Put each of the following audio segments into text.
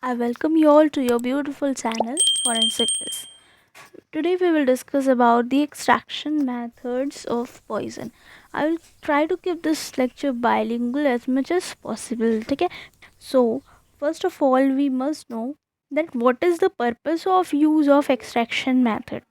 I welcome you all to your beautiful channel Forensic Quiz. Today we will discuss about the extraction methods of poison. I will try to keep this lecture bilingual as much as possible. Okay? So first of all we must know that what is the purpose of use of extraction method.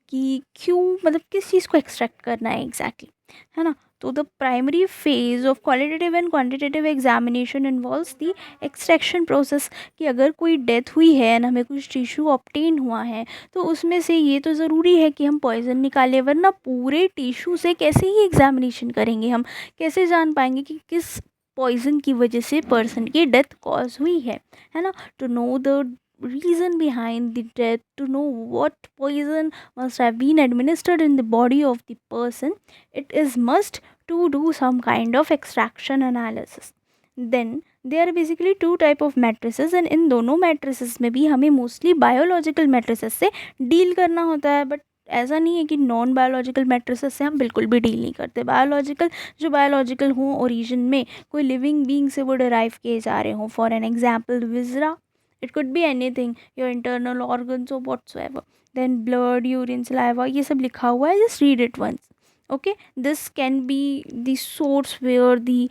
कि क्यों मतलब किस चीज़ को extract करना है exactly है ना. तो the primary phase of qualitative and quantitative examination involves the extraction process. कि अगर कोई डेथ हुई है एंड हमें कुछ टिश्यू ऑब्टेन हुआ है तो उसमें से ये तो ज़रूरी है कि हम पॉइजन निकालें, वरना पूरे टिश्यू से कैसे ही एग्जामिनेशन करेंगे हम, कैसे जान पाएंगे कि किस पॉइजन की वजह से पर्सन की डेथ कॉज हुई है ना. To know the reason behind the death, to know what poison must have been administered in the body of the person, it is must to do some kind of extraction analysis. Then there are basically two type of matrices and इन दोनों matrices में भी हमें mostly biological matrices से deal करना होता है. But ऐसा नहीं है कि नॉन बायोलॉजिकल मैट्रिसेस से हम बिल्कुल भी डील नहीं करते. बायोलॉजिकल जो बायोलॉजिकल हों ओरिजिन में कोई लिविंग बींग से वो डिराइव किए जा रहे हों. फॉर एन एग्जाम्पल विजरा, it could be anything, your internal organs or whatsoever. Then blood, urine, saliva, ये सब लिखा हुआ है, just read it once. Okay, this can be the source where the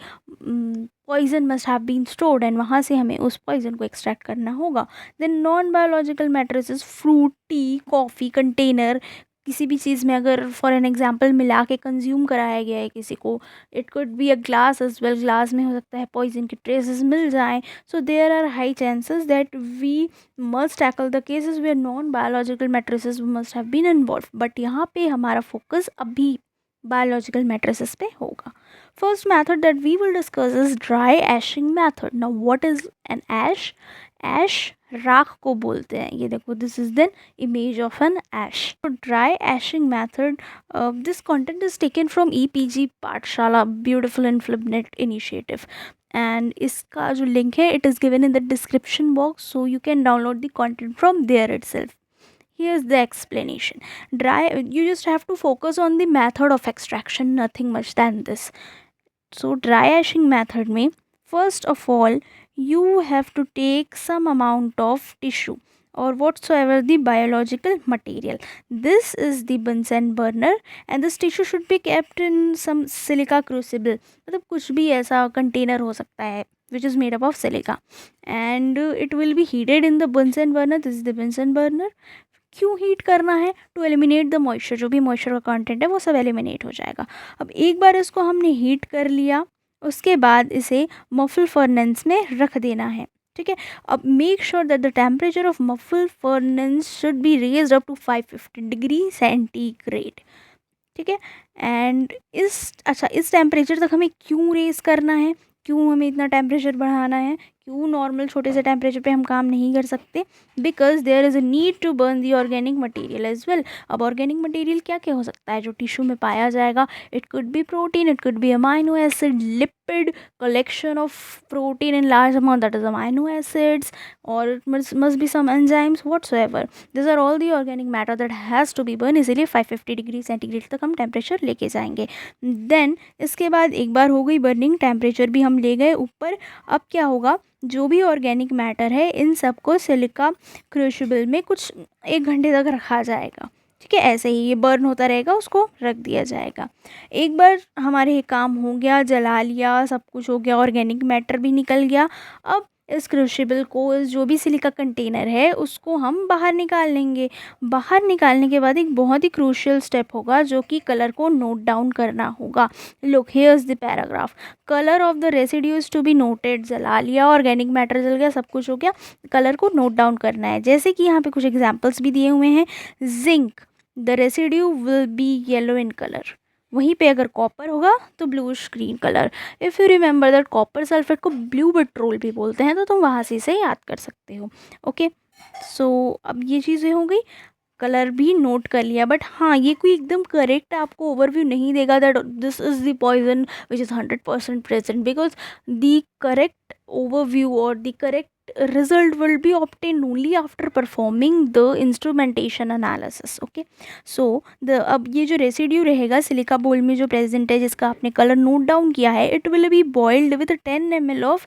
poison must have been stored and वहाँ से हमें उस poison को extract करना होगा. Then non biological matters is fruit, tea, coffee, container. किसी भी चीज़ में अगर फॉर एन एग्जाम्पल मिला के कंज्यूम कराया गया है किसी को, it could be a glass as well, glass में हो सकता है पॉइजन की ट्रेसेस मिल जाएं. so there are high chances that we must tackle the cases where non biological matrices must have been involved. but यहाँ पे हमारा फोकस अभी biological matrices पे होगा. first method that we will discuss is dry ashing method. now what is an ash? ash राख को बोलते हैं. ये देखो, this is the image of an ash. so dry ashing method, this content is taken from EPG पाठशाला beautiful and Flipnet initiative. And इसका जो link है it is given in the description box, so you can download the content from there itself. Here's the explanation. Dry, you just have to focus on the method of extraction, nothing much than this. So dry ashing method में first of all you have to take some amount of tissue or whatsoever the biological material. This is the Bunsen burner and this tissue should be kept in some silica crucible. मतलब कुछ भी ऐसा container हो सकता है which is made up of silica and it will be heated in the Bunsen burner. This is the Bunsen burner. क्यों heat करना है? To eliminate the moisture. जो भी मॉइस्चर का कंटेंट है वो सब एलिमिनेट हो जाएगा. अब एक बार इसको हमने हीट कर लिया, उसके बाद इसे मफल फर्नेंस में रख देना है. ठीक है. अब make sure that the temperature of muffle furnace should be raised up to 550 degree centigrade. ठीक है. एंड इस टेम्परेचर तक हमें क्यों रेज करना है, क्यों हमें इतना टेम्परेचर बढ़ाना है, क्यों नॉर्मल छोटे से टेम्परेचर पे हम काम नहीं कर सकते? Because there is a need to burn the organic material as well. अब ऑर्गेनिक मटेरियल क्या क्या हो सकता है जो टिश्यू में पाया जाएगा? It could B protein, it could B amino acid, lipid, collection of protein in large amount, that is amino acids, or it must be some enzymes whatsoever. These are all the organic matter that has to be burned. इसीलिए 550 degree centigrade तक हम temperature लेके जाएंगे. Then इसके बाद एक बार हो गई बर्निंग, टेम्परेचर भी हम ले गए ऊपर. अब क्या होगा? जो भी ऑर्गेनिक मैटर है इन सबको सिलिका क्रूशिबल में कुछ 1 घंटे तक रखा जाएगा. ठीक है. ऐसे ही ये बर्न होता रहेगा, उसको रख दिया जाएगा. एक बार हमारे ये काम हो गया, जला लिया, सब कुछ हो गया, ऑर्गेनिक मैटर भी निकल गया. अब इस क्रूशिबल को, इस जो भी सिलिका कंटेनर है उसको हम बाहर निकाल लेंगे. बाहर निकालने के बाद एक बहुत ही क्रूशियल स्टेप होगा जो कि कलर को नोट डाउन करना होगा. Look, here's the paragraph. Colour of the residues to be noted. जला लिया, ऑर्गेनिक मैटर जल गया, सब कुछ हो गया, कलर को नोट डाउन करना है. जैसे कि यहाँ पे कुछ एग्जाम्पल्स भी दिए हुए हैं. Zinc, the residue will be yellow in colour. वहीं पे अगर कॉपर होगा तो bluish green colour. If you remember that copper sulphate को ब्लू पेट्रोल भी बोलते हैं, तो तुम वहाँ से इसे याद कर सकते हो. ओके. सो अब ये चीज़ें हो गई, कलर भी नोट कर लिया. बट हाँ, ये कोई एकदम करेक्ट आपको ओवरव्यू नहीं देगा that this is the poison which is 100% present, because the correct overview or the correct result will be obtained only after performing the instrumentation analysis. Okay, so the अब ये जो रेसिड्यू रहेगा silica बोल में जो present है, जिसका आपने कलर नोट डाउन किया है, it will be boiled with 10 ml of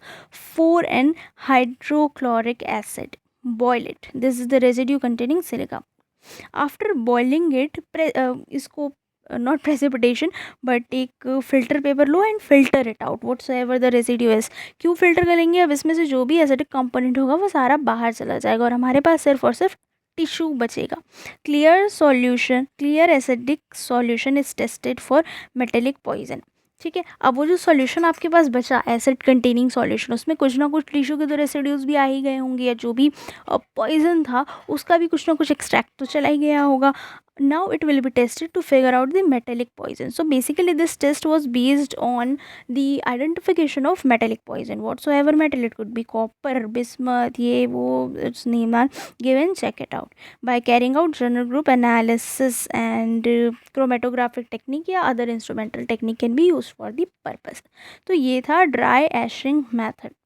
4N hydrochloric acid. Boil it. This is the residue containing silica. After boiling it, इसको not precipitation but एक filter paper low and filter it out whatsoever the residue is. क्यों filter करेंगे? अब इसमें से जो भी acidic component होगा वो सारा बाहर चला जाएगा और हमारे पास सिर्फ और सिर्फ टिश्यू बचेगा. Clear acidic solution is tested for metallic poison. ठीक है, अब वो जो सॉल्यूशन आपके पास बचा एसिड कंटेनिंग सॉल्यूशन, उसमें कुछ ना कुछ टिश्यू के तो रेसिड्यूज भी आ ही गए होंगे, या जो भी पॉइजन था उसका भी कुछ ना कुछ एक्सट्रैक्ट तो चला ही गया होगा. Now it will be tested to figure out the metallic poison. So basically this test was based on the identification of metallic poison, whatsoever metal it could be, copper, bismuth, ye wo its name are given. Check it out by carrying out general group analysis, and chromatographic technique या other instrumental technique can be used for the purpose. तो ये था dry ashing method.